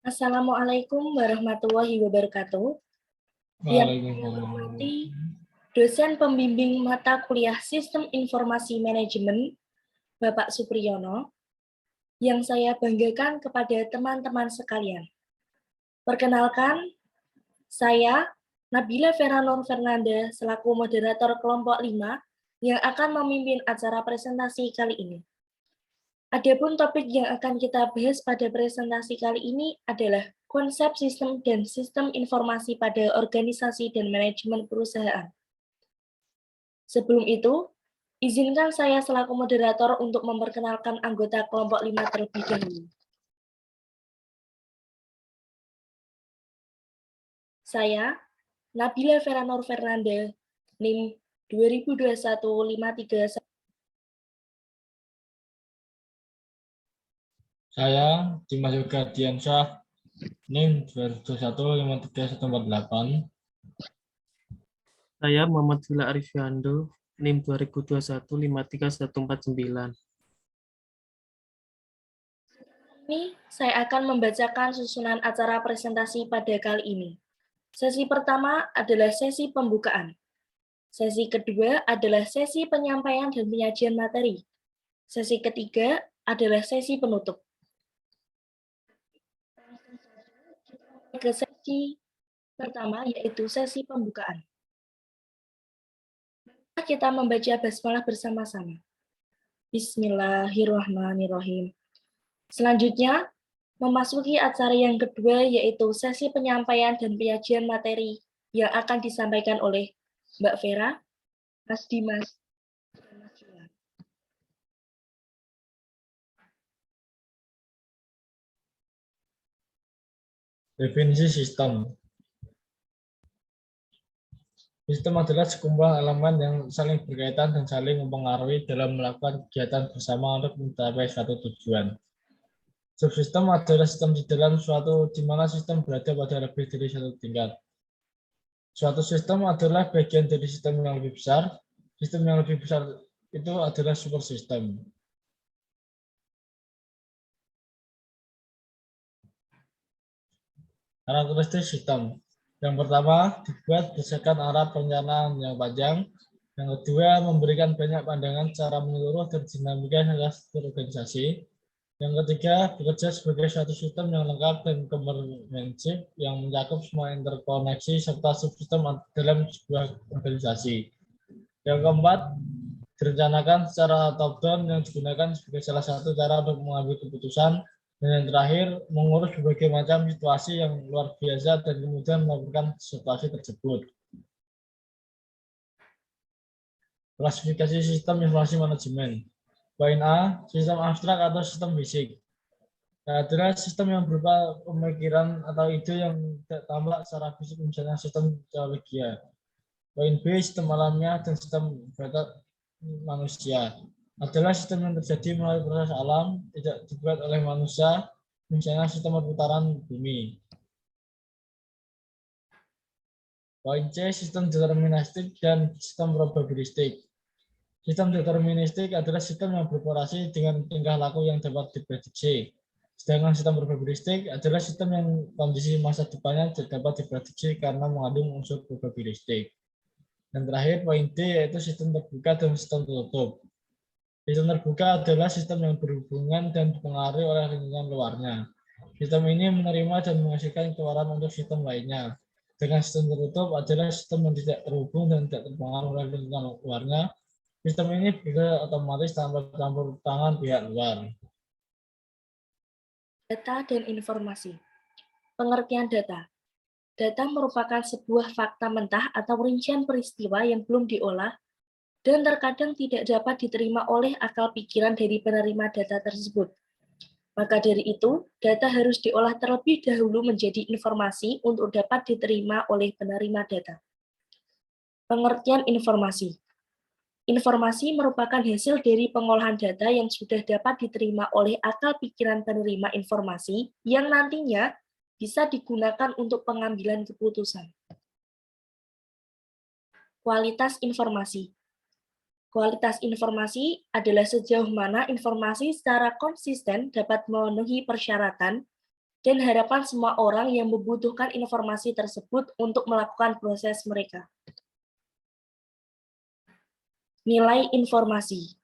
Assalamualaikum warahmatullahi wabarakatuh. Yang saya hormati dosen pembimbing mata kuliah Sistem Informasi Manajemen, Bapak Supriyono, yang saya banggakan kepada teman-teman sekalian. Perkenalkan, saya Nabila Vera Nur Fernanda selaku moderator kelompok 5 yang akan memimpin acara presentasi kali ini. Adapun topik yang akan kita bahas pada presentasi kali ini adalah konsep sistem dan sistem informasi pada organisasi dan manajemen perusahaan. Sebelum itu, izinkan saya selaku moderator untuk memperkenalkan anggota kelompok 5 terlebih dahulu. Saya, Nabila Vera Nur Fernanda, NIM 2021-53. Saya Dimas Yoga Diansyah, NIM 2021-53148. Saya Muhammad Vila Arifiando, NIM 2021-53149. Ini saya akan membacakan susunan acara presentasi pada kali ini. Sesi pertama adalah sesi pembukaan. Sesi kedua adalah sesi penyampaian dan penyajian materi. Sesi ketiga adalah sesi penutup. Ke sesi pertama yaitu sesi pembukaan. Kita membaca basmalah bersama-sama. Bismillahirrahmanirrahim. Selanjutnya, memasuki acara yang kedua yaitu sesi penyampaian dan penyajian materi yang akan disampaikan oleh Mbak Vera, Mas Dimas, dan Mas Juwan. Definisi sistem. Sistem adalah sekumpulan elemen yang saling berkaitan dan saling mempengaruhi dalam melakukan kegiatan bersama untuk mencapai suatu tujuan. Subsistem adalah sistem di dalam suatu di mana sistem berada pada lebih dari satu tingkat. Suatu sistem adalah bagian dari sistem yang lebih besar. Sistem yang lebih besar itu adalah super sistem. Karakteristik sistem. Yang pertama, dibuat berdasarkan arah perencanaan yang panjang. Yang kedua, memberikan banyak pandangan secara menyeluruh dan dinamika struktur organisasi. Yang ketiga, bekerja sebagai suatu sistem yang lengkap dan komprehensif yang mencakup semua interkoneksi serta subsistem dalam sebuah organisasi. Yang keempat, direncanakan secara top-down yang digunakan sebagai salah satu cara untuk mengambil keputusan. Dan yang terakhir, mengurus berbagai macam situasi yang luar biasa dan kemudian melakukan situasi tersebut. Klasifikasi sistem informasi manajemen. Poin A, sistem abstrak atau sistem fisik. Adalah sistem yang berupa pemikiran atau ide yang tidak tampak secara fisik, misalnya sistem geologia. Poin B, sistem alamiah dan sistem data manusia. Adalah sistem yang terjadi melalui proses alam, tidak dibuat oleh manusia, misalnya sistem perputaran bumi. Poin C, sistem deterministik dan sistem probabilistik. Sistem deterministik adalah sistem yang beroperasi dengan tingkah laku yang dapat diprediksi. Sedangkan sistem probabilistik adalah sistem yang kondisi masa depannya tidak dapat diprediksi karena mengandung unsur probabilistik. Dan terakhir, poin D, yaitu sistem terbuka dan sistem tertutup. Sistem terbuka adalah sistem yang berhubungan dan dipengaruhi oleh lingkungan luarnya. Sistem ini menerima dan menghasilkan keluaran untuk sistem lainnya. Dengan sistem tertutup adalah sistem yang tidak terhubung dan tidak terpengaruh oleh lingkungan luarnya. Sistem ini bergerak otomatis tanpa campur tangan pihak luar. Data dan informasi. Pengertian data. Data merupakan sebuah fakta mentah atau rincian peristiwa yang belum diolah dan terkadang tidak dapat diterima oleh akal pikiran dari penerima data tersebut. Maka dari itu, data harus diolah terlebih dahulu menjadi informasi untuk dapat diterima oleh penerima data. Pengertian informasi. Informasi merupakan hasil dari pengolahan data yang sudah dapat diterima oleh akal pikiran penerima informasi yang nantinya bisa digunakan untuk pengambilan keputusan. Kualitas informasi. Kualitas informasi adalah sejauh mana informasi secara konsisten dapat memenuhi persyaratan dan harapan semua orang yang membutuhkan informasi tersebut untuk melakukan proses mereka. Nilai informasi.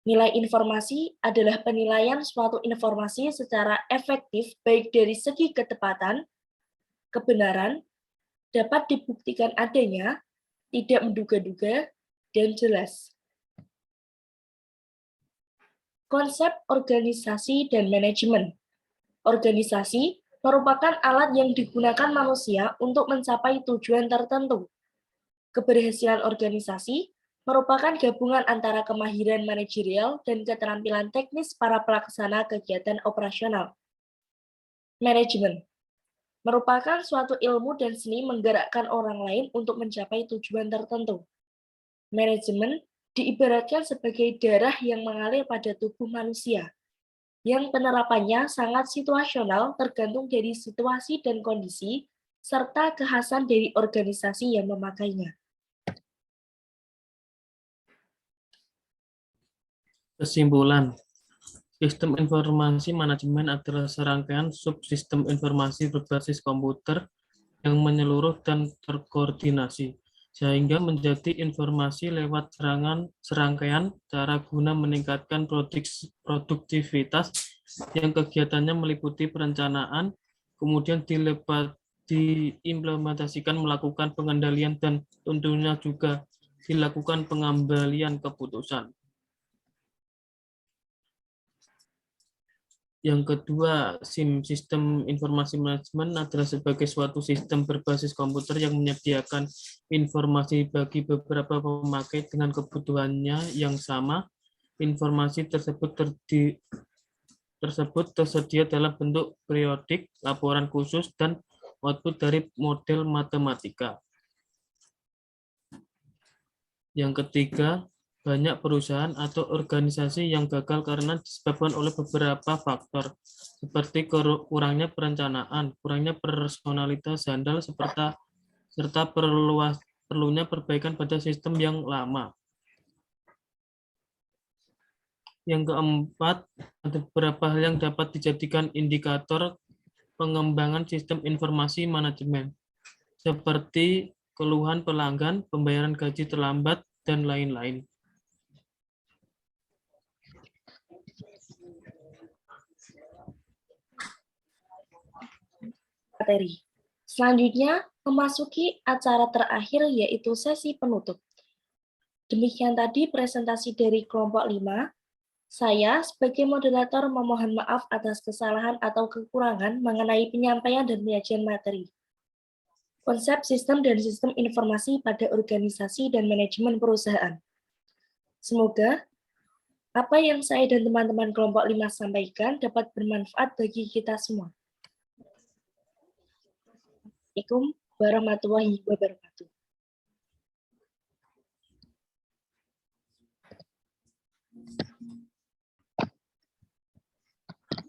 Nilai informasi adalah penilaian suatu informasi secara efektif baik dari segi ketepatan, kebenaran, dapat dibuktikan adanya, tidak menduga-duga, dan jelas. Konsep organisasi dan manajemen. Organisasi merupakan alat yang digunakan manusia untuk mencapai tujuan tertentu. Keberhasilan organisasi merupakan gabungan antara kemahiran manajerial dan keterampilan teknis para pelaksana kegiatan operasional. Manajemen merupakan suatu ilmu dan seni menggerakkan orang lain untuk mencapai tujuan tertentu. Manajemen diibaratkan sebagai darah yang mengalir pada tubuh manusia, yang penerapannya sangat situasional tergantung dari situasi dan kondisi, serta kekhasan dari organisasi yang memakainya. Kesimpulan, sistem informasi manajemen adalah serangkaian subsistem informasi berbasis komputer yang menyeluruh dan terkoordinasi, sehingga menjadi informasi lewat serangkaian cara guna meningkatkan produktivitas yang kegiatannya meliputi perencanaan, kemudian diimplementasikan melakukan pengendalian dan tentunya juga dilakukan pengambilan keputusan. Yang kedua, sistem informasi manajemen adalah sebagai suatu sistem berbasis komputer yang menyediakan informasi bagi beberapa pemakai dengan kebutuhannya yang sama. Informasi tersebut tersedia dalam bentuk periodik, laporan khusus, dan output dari model matematika. Yang ketiga, banyak perusahaan atau organisasi yang gagal karena disebabkan oleh beberapa faktor, seperti kurangnya perencanaan, kurangnya personalitas handal, serta perlunya perbaikan pada sistem yang lama. Yang keempat, ada beberapa hal yang dapat dijadikan indikator pengembangan sistem informasi manajemen, seperti keluhan pelanggan, pembayaran gaji terlambat, dan lain-lain. Materi. Selanjutnya, memasuki acara terakhir yaitu sesi penutup. Demikian tadi presentasi dari kelompok 5. Saya sebagai moderator memohon maaf atas kesalahan atau kekurangan mengenai penyampaian dan penyajian materi. Konsep sistem dan sistem informasi pada organisasi dan manajemen perusahaan. Semoga apa yang saya dan teman-teman kelompok 5 sampaikan dapat bermanfaat bagi kita semua. Assalamualaikum warahmatullahi wabarakatuh.